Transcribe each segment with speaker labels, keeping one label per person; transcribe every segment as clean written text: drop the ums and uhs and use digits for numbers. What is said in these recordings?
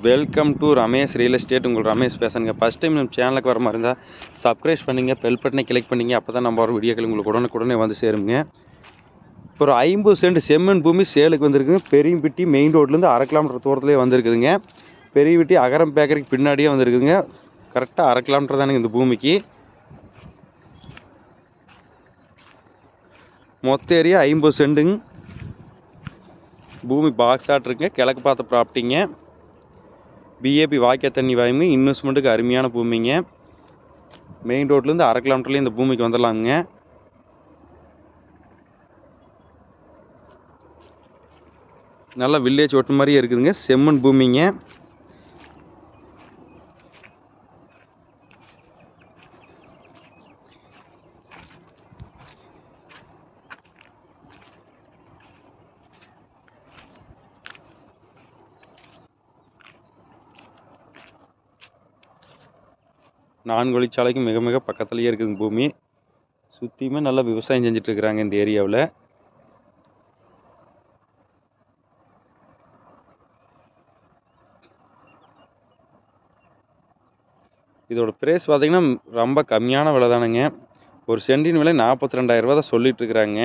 Speaker 1: Welcome to Ramesh real estate. உங்கள் ரமேஷ் பேசுங்க. First time நம்ம சேனலுக்கு வர மாதிரி இருந்தால் சப்ஸ்கிரைப் பண்ணிங்க, பெல் பட்டனை கிளிக் பண்ணிங்க. அப்போ தான் நம்ம வர வீடியோக்கள் உங்களுக்கு உடனுக்குடனே வந்து சேருங்க. இப்போ ஒரு 50 சென்ட் செம்மண் பூமி சேலுக்கு வந்திருக்குங்க. பெரியம்பட்டி மெயின் ரோட்லேருந்து 1/2 கிலோமீட்டர் தூரத்துலேயே வந்திருக்குதுங்க. பெரியம்பட்டி அகரம் பேக்கரிக்கு பின்னாடியே வந்திருக்குதுங்க. கரெக்டாக 1/2 கிலோமீட்டர் தானுங்க இந்த பூமிக்கு. மொத்த ஏரியா 50 சென்ட்டுங்க. பூமி பாக்ஸ் ஆட் இருக்குங்க. கிழக்கு பார்த்த ப்ராப்பர்ட்டிங்க. பிஏபி வாய்க்கா தண்ணி வாயுங்க. இன்வெஸ்ட்மெண்ட்டுக்கு அருமையான பூமிங்க. மெயின் ரோட்லேருந்து 1/2 கிலோமீட்டர்லேயும் இந்த பூமிக்கு வந்துடலாமுங்க. நல்லா வில்லேஜ் ஒட்டு மாதிரியே இருக்குதுங்க. செம்மண் பூமிங்க. நான்கு வழிச்சாலைக்கு மிக மிக பக்கத்துலேயே இருக்குதுங்க பூமி. சுற்றியுமே நல்லா விவசாயம் செஞ்சுட்டு இருக்கிறாங்க இந்த ஏரியாவில். இதோட ப்ரைஸ் பார்த்தீங்கன்னா ரொம்ப கம்மியான விலை தானுங்க. ஒரு சென்டின் விலை 42,000 ரூபா தான் சொல்லிட்டு இருக்கிறாங்க.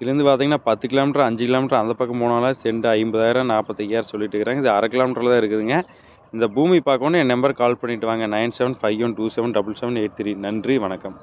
Speaker 1: இதுலேருந்து பார்த்தீங்கன்னா 10 கிலோமீட்டர் 5 கிலோமீட்டர் அந்த பக்கம் போனாலும் சென்ட் 50,000 45,000 சொல்லிட்டு இருக்கிறாங்க. இது 1/2 கிலோமீட்டரில் தான் இருக்குதுங்க. இந்த பூமி பார்க்கணும் என் நம்பர் கால் பண்ணிவிட்டு வாங்க. 9751277778 3. நன்றி, வணக்கம்.